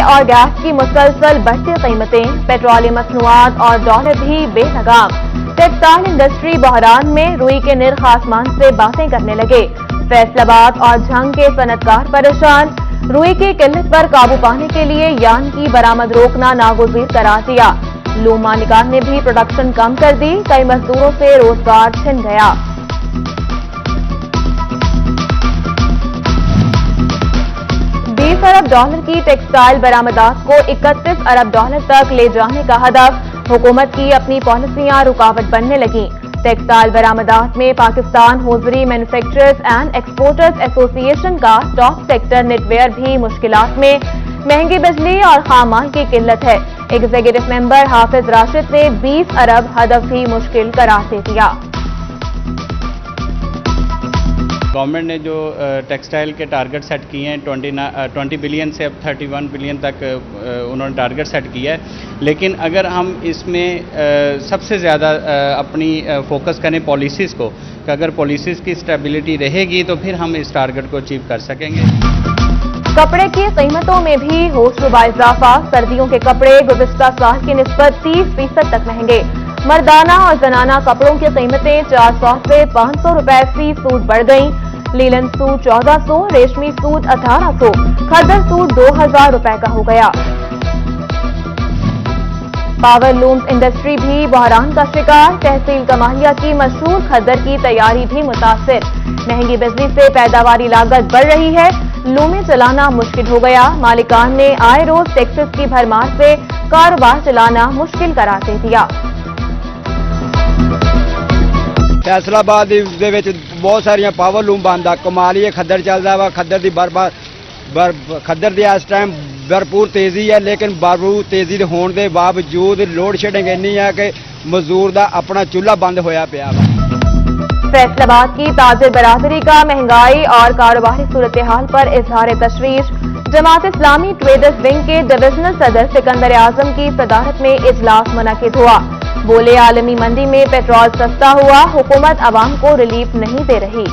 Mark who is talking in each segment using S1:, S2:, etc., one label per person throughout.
S1: और गैस की मुसलसल बढ़ती कीमतें, पेट्रोलियम मसनूआत और डॉलर भी बेलगाम। टेक्सटाइल इंडस्ट्री बहरान में, रुई के निर्ख आसमान से बातें करने लगे। फैसलाबाद और झंग के सनतकार परेशान, रुई की किल्लत पर काबू पाने के लिए यान की बरामद रोकना नागुज़ीर करार दिया। लूम मालिकान ने भी प्रोडक्शन कम कर दी, कई मजदूरों से रोजगार छिन गया। $20 अरब की टेक्सटाइल बरामदात को $31 अरब तक ले जाने का हदफ, हुकूमत की अपनी पॉलिसियां रुकावट बनने लगी। टेक्सटाइल बरामदात में Pakistan hosiery manufacturers and exporters association का टॉप सेक्टर नेटवेयर भी मुश्किलात में, महंगी बिजली और खाम माल की किल्लत है। एग्जीक्यूटिव मेंबर हाफिज राशिद ने 20 अरब हदफ भी मुश्किल करार दे दिया।
S2: गवर्नमेंट ने जो टेक्सटाइल के टारगेट सेट किए हैं 20 बिलियन से अब 31 बिलियन तक उन्होंने टारगेट सेट किया है, लेकिन अगर हम इसमें सबसे ज़्यादा अपनी फोकस करें पॉलिसीज़ को, कि अगर पॉलिसीज़ की स्टेबिलिटी रहेगी तो फिर हम इस टारगेट को अचीव कर सकेंगे।
S1: कपड़े की कीमतों में भी होशरुबा इजाफा, सर्दियों के कपड़े गुज़िश्ता साल की निस्बत 30% तक महंगे। मर्दाना और जनाना कपड़ों की कीमतें 400 से 500 रुपए फी सूट बढ़ गईं। लीलन सूट 1400, रेशमी सूट 1800, खद्दर सूट 2000 रुपए का हो गया। पावर लूम्स इंडस्ट्री भी बहरान का शिकार, तहसील कमालिया की मशहूर खद्दर की तैयारी भी मुतासिर। महंगी बिजली से पैदावारी लागत बढ़ रही है, लूमें चलाना मुश्किल हो गया। मालिकान ने आए रोज टैक्सेस की भरमार से कारोबार चलाना मुश्किल करार दे दिया।
S3: फैसलाबाद ਦੇ ਵਿੱਚ ਬਹੁਤ ਸਾਰੀਆਂ ਪਾਵਰ ਲੂਮ ਬੰਦ ਆ, ਕਮਾਲੀਏ ਖੱਦਰ ਚੱਲਦਾ ਵਾ। ਖੱਦਰ ਦੀ ਖੱਦਰ ਦੀ ਇਸ ਟਾਈਮ ਭਰਪੂਰ ਤੇਜ਼ੀ ਹੈ, ਲੇਕਿਨ ਭਰਪੂਰ ਤੇਜ਼ੀ ਦੇ ਹੋਣ ਦੇ ਬਾਵਜੂਦ ਲੋਡ ਸ਼ੈਡਿੰਗ ਇੰਨੀ ਹੈ ਕਿ ਮਜ਼ਦੂਰ ਦਾ ਆਪਣਾ ਚੁੱਲ੍ਹਾ ਬੰਦ ਹੋਇਆ ਪਿਆ ਵਾ।
S1: फैसलाबाद की ताजिर बरादरी का महंगाई और कारोबारी सूरत हाल पर इजहार तशवीश। जमात इस्लामी ट्रेडर्स विंग के डिविजनल सदर सिकंदर आजम की सदारत में इजलास मुनक्किद हुआ। बोले, आलमी मंडी में पेट्रोल सस्ता हुआ, हुकूमत अवाम को रिलीफ नहीं दे रही।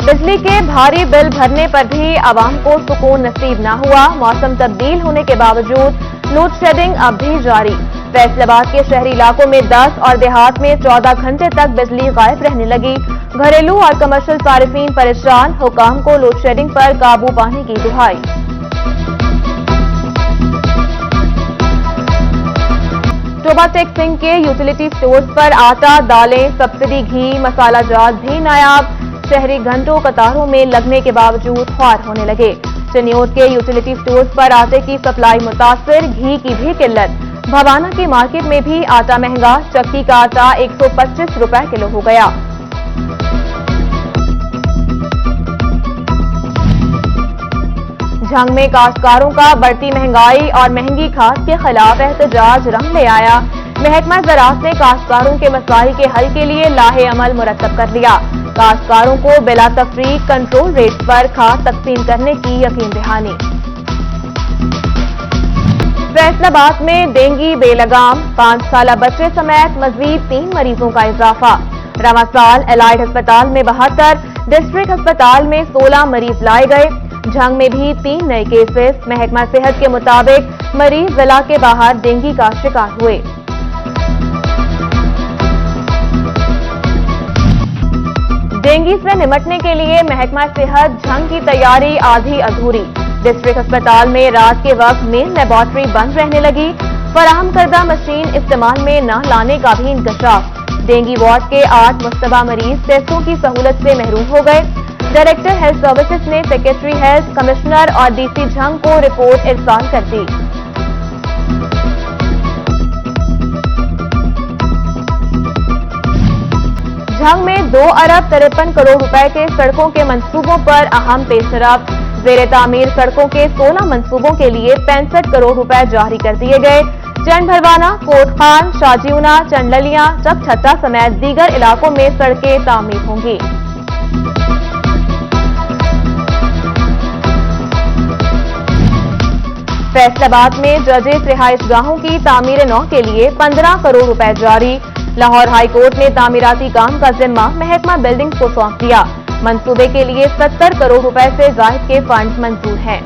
S1: बिजली के भारी बिल भरने पर भी अवाम को सुकून नसीब न हुआ। मौसम तब्दील होने के बावजूद लोड शेडिंग अब भी जारी। फैसलाबाद के शहरी इलाकों में 10 और देहात में 14 घंटे तक बिजली गायब रहने लगी। घरेलू और कमर्शियल सारिफीन परेशान, हुकाम को लोड शेडिंग पर काबू पाने की दुहाई। टोबा टेक सिंह के यूटिलिटी स्टोर्स पर आटा, दालें, सब्सिडी घी, मसाला जात भी नायाब। शहरी घंटों कतारों में लगने के बावजूद ख्वार होने लगे। चनियोट के यूटिलिटी स्टोर्स पर आटे की सप्लाई मुतासिर, घी की भी किल्लत। भवाना की मार्केट में भी आटा महंगा, चक्की का आटा 125 रुपए किलो हो गया। झंग में काश्तकारों का बढ़ती महंगाई और महंगी खाद के खिलाफ एहतजाज रंग ले आया। महकमा ज़राअत ने काश्तकारों के मसाइल के हल के लिए लाहे अमल मुरतब कर लिया। काश्तकारों को बिला तफरीक कंट्रोल रेट पर खाद तकसीम करने की यकीन दहानी। फैसलाबाद में डेंगू बेलगाम, 5 साल बच्चे समेत मजीद 3 मरीजों का इजाफा। रमासाल एलाइड अस्पताल में 72, डिस्ट्रिक्ट अस्पताल में 16 मरीज लाए गए। झंग में भी 3 नए केसेस। महकमा सेहत के मुताबिक मरीज जिला के बाहर डेंगू का शिकार हुए। डेंगू से निपटने के लिए महकमा सेहत झंग की तैयारी आधी अधूरी। डिस्ट्रिक्ट अस्पताल में रात के वक्त मेन लेबोरेटरी बंद रहने लगी। फराहम करदा मशीन इस्तेमाल में न लाने का भी इंकशाफ। डेंगू वार्ड के 8 मुश्तबा मरीज टेस्टों की सहूलत से महरूम हो गए। डायरेक्टर हेल्थ सर्विसेज ने सेक्रेटरी हेल्थ, कमिश्नर और डीसी झंग को रिपोर्ट इरसाल कर दी। झंग में 2 अरब 53 करोड़ रुपए के सड़कों के मंसूबों पर अहम पेशरफ। ज़ेरे तामीर सड़कों के 16 मंसूबों के लिए 65 करोड़ रुपए जारी कर दिए गए। चंद भरवाना, कोट खान, शाजीउना, चंडलियां, चकछत्ता समेत दीगर इलाकों में सड़कें तामीर होंगी। फैसलाबाद में जजेस रिहाइशगाहों की तामीर नौ के लिए 15 करोड़ रुपए जारी। लाहौर हाई कोर्ट ने तामीराती काम का जिम्मा महकमा बिल्डिंग्स को सौंप दिया। मंसूबे के लिए 70 करोड़ रुपए से जायद के फंड मंजूर हैं।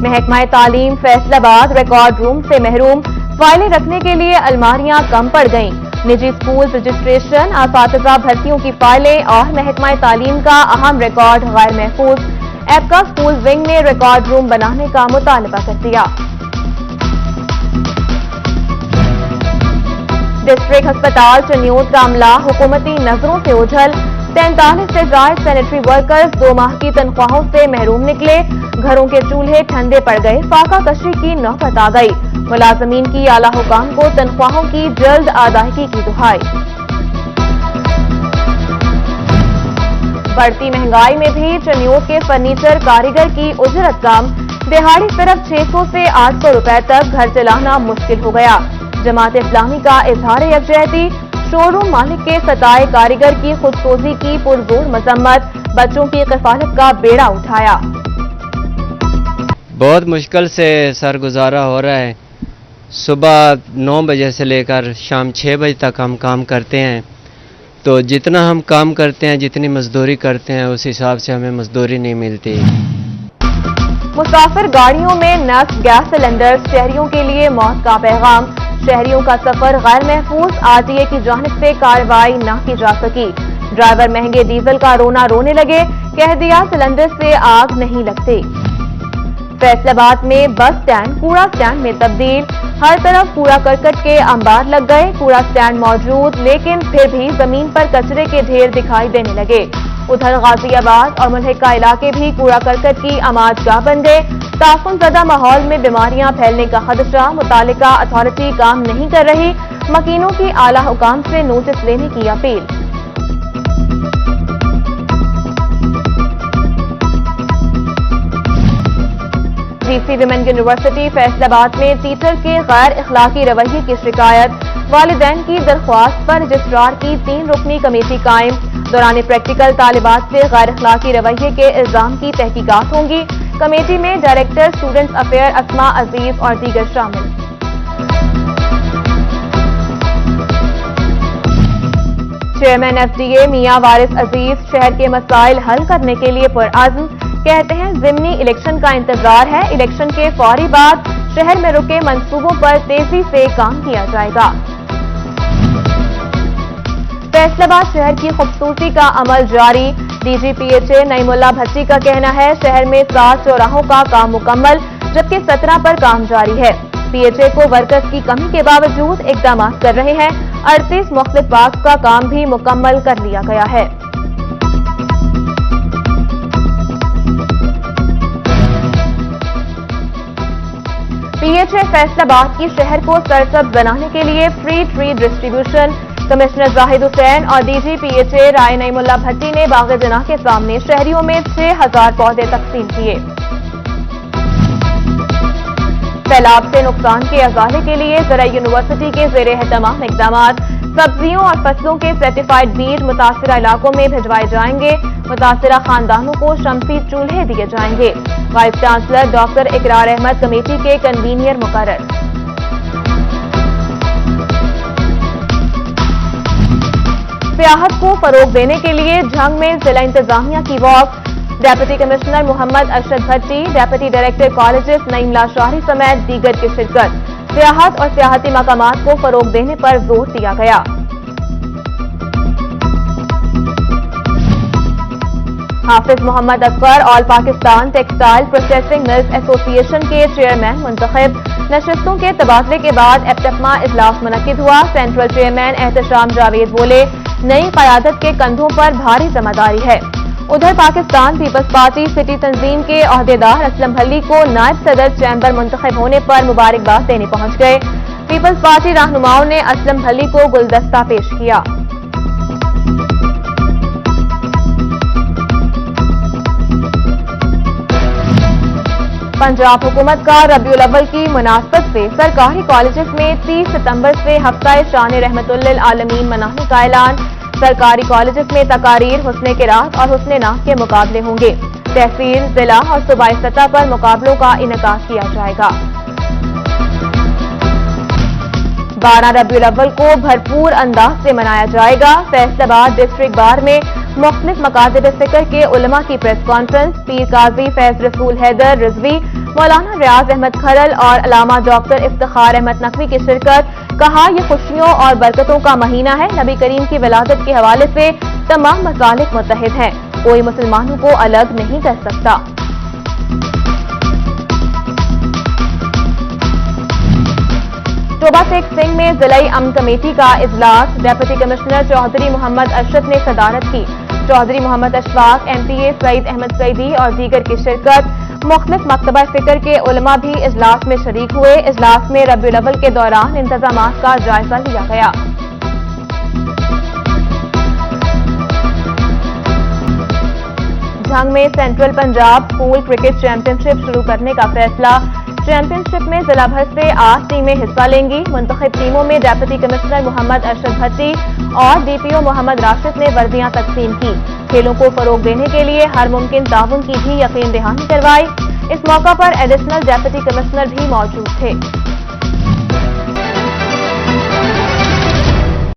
S1: महकमा तालीम फैसलाबाद रिकॉर्ड रूम से महरूम, फाइलें रखने के लिए अलमारियां कम पड़ गईं। निजी स्कूल रजिस्ट्रेशन, असातिज़ा भर्तियों की फाइलें और महकमा तालीम का अहम रिकॉर्ड गैर महफूज। एपका स्कूल विंग ने रिकॉर्ड रूम बनाने का मुतालबा कर दिया। डिस्ट्रिक्ट अस्पताल चनियोट का अमला हुकूमती नजरों से ओझल। 43 से जायद सैनिटरी वर्कर्स 2 माह की तनख्वाहों से महरूम निकले। घरों के चूल्हे ठंडे पड़ गए, फाका कशी की नौबत आ गई। मुलाजमीन की आला हुकाम को तनख्वाहों की जल्द अदायगी की दुहाई। बढ़ती महंगाई में भी चनियोट के फर्नीचर कारीगर की उजरत कम। दिहाड़ी सिर्फ 600 से 800 रुपए तक घर चलाना मुश्किल हो गया। जमात इस्लामी का इजहार यकजहती। शोरूम मालिक के सताए कारीगर की खुदसोजी की पुरजोर मजम्मत। बच्चों की किफालत का बेड़ा उठाया।
S4: बहुत मुश्किल से सर गुजारा हो रहा है। सुबह 9 बजे से लेकर शाम 6 बजे तक हम काम करते हैं, तो जितना हम काम करते हैं, जितनी मजदूरी करते हैं, उस हिसाब से हमें मजदूरी नहीं मिलती।
S1: मुसाफिर गाड़ियों में नक्स गैस सिलेंडर, शहरियों के लिए मौत का पैगाम। शहरियों का सफर गैर महफूज, आरटीए की जानिब से कार्रवाई न की जा सकी। ड्राइवर महंगे डीजल का रोना रोने लगे, कह दिया सिलेंडर से आग नहीं लगती। फैसलाबाद में बस स्टैंड कूड़ा स्टैंड में तब्दील। हर तरफ कूड़ा करकट के अंबार लग गए। कूड़ा स्टैंड मौजूद, लेकिन फिर भी जमीन पर कचरे के ढेर दिखाई देने लगे। उधर गाजियाबाद और मुल्हिका इलाके भी कूड़ा करकट की आमादगाह बन गए। ताफुनज़दा माहौल में बीमारियां फैलने का खदशा। मुतालिका अथॉरिटी काम नहीं कर रही। मकीनों की आला हुकाम से नोटिस लेने की appeal. GC women university Faisalabad में टीचर के गैर इखलाकी रवैये की शिकायत। वालिदैन की दरख्वास्त पर रजिस्ट्रार की 3 रुकनी कमेटी कायम। दौरान प्रैक्टिकल तालिबात से गैर इखलाकी रवैये के इल्जाम की तहकीकात होंगी। कमेटी में डायरेक्टर स्टूडेंट्स अफेयर अस्मा अजीज और दीगर शामिल। चेयरमैन एफडीए मियां वारिस अजीज शहर के मसाइल हल करने के लिए पुरअज़्म। कहते हैं ज़िमनी इलेक्शन का इंतजार है। इलेक्शन के फौरी बाद शहर में रुके मंसूबों पर तेजी से काम किया जाएगा। फैसलाबाद शहर की खूबसूरती का अमल जारी। डीजीपीएचए नईमुल्ला भट्टी का कहना है शहर में 7 चौराहों का काम मुकम्मल, जबकि 17 पर काम जारी है। पीएचए को वर्कर्स की कमी के बावजूद इकदाम कर रहे हैं। 38 मुख्तलिफ पार्क का काम भी मुकम्मल कर लिया गया है। पीएचए फैसलाबाद की शहर को सरसब्ज बनाने के लिए free tree distribution. Commissioner Zahid Hussain और डीजी पीएचए राय नईमुल्ला भट्टी ने बाग़ जनाह के सामने शहरियों में 6000 पौधे तकसीम किए। सैलाब से नुकसान के अजाले के लिए ज़रा यूनिवर्सिटी के ज़ेर एहतमाम इक़दामात। सब्जियों और फसलों के सर्टिफाइड बीज मुतासिरा इलाकों में भिजवाए जाएंगे। मुतासिरा खानदानों को शमसी चूल्हे दिए जाएंगे। वाइस चांसलर डॉक्टर इकरार अहमद कमेटी के कन्वीनियर मुकर्रर। सियाहत को फरोग देने के लिए झंग में जिला इंतजामिया की walk. Deputy commissioner Mohammad Arshad Bhatti, deputy director colleges Naeem Lashari समेत दीगर की शिरकत। सियाहत और सियाहती मकामात को फरोग देने पर जोर दिया गया। Hafiz Mohammad Akbar all Pakistan textile processing mills association के चेयरमैन मुंतखब। नशिस्तों के तबादले के बाद एप्टमा इजलास मुनक्किद हुआ। सेंट्रल चेयरमैन एहतशाम जावेद बोले नई क़यादत के कंधों पर भारी जिम्मेदारी है। उधर पाकिस्तान पीपल्स पार्टी सिटी तंजीम के अहदेदार असलम भल्ली को नायब सदर चैम्बर मुंतखब होने पर मुबारकबाद देने पहुंच गए। पीपल्स पार्टी रहनुमाओं ने असलम भल्ली को गुलदस्ता पेश किया। पंजाब हुकूमत का रबीउल अव्वल की मुनासबत से सरकारी कॉलेजेस में 30 सितंबर से हफ्ता शान रहमतुल्लिल आलमीन मनाने का ऐलान। सरकारी कॉलेजेस में तकारीर, हुस्ने क़िराअत और हुस्ने नात के मुकाबले होंगे। तहसील, जिला और सूबाई सतह पर मुकाबलों का इनेकाद किया जाएगा। 12 रबीउल अव्वल को भरपूर अंदाज से मनाया जाएगा। फैसलाबाद डिस्ट्रिक्ट बार में मुख्तलिफ मकातिब फिक्र के उलमा की प्रेस कॉन्फ्रेंस। पीर काजी फैज रसूल हैदर रिजवी, मौलाना रियाज अहमद खरल और अलामा डॉक्टर इफ्तिखार अहमद नकवी की शिरकत। कहा, यह खुशियों और बरकतों का महीना है। नबी करीम की विलादत के हवाले से तमाम मसालिक मुत्तहिद हैं, कोई मुसलमानों को अलग नहीं कर सकता। शोभा शेख सिंह में जिलाई अमन कमेटी का इजलास। डेप्यूटी कमिश्नर चौधरी मोहम्मद अशरफ ने सदारत की। चौधरी मोहम्मद अशफाक, MTA सईद अहमद सईदी और दीगर की शिरकत। मुख्तलिफ मकतबा फिक्र के उलमा भी इजलास में शरीक हुए। इजलास में रबीउल अव्वल के दौरान इंतजामात का जायजा लिया गया। झंग में central Punjab school cricket championship शुरू करने का फैसला। चैंपियनशिप में जिला भर से 8 टीमें हिस्सा लेंगी। मुंतखब टीमों में डेप्यूटी कमिश्नर मोहम्मद अरशद भट्टी और DPO मोहम्मद राशिद ने वर्दियां तकसीम की। खेलों को फरोग देने के लिए हर मुमकिन ताउन की भी यकीन दहानी करवाई। इस मौका पर एडिशनल डेप्यूटी कमिश्नर भी मौजूद थे।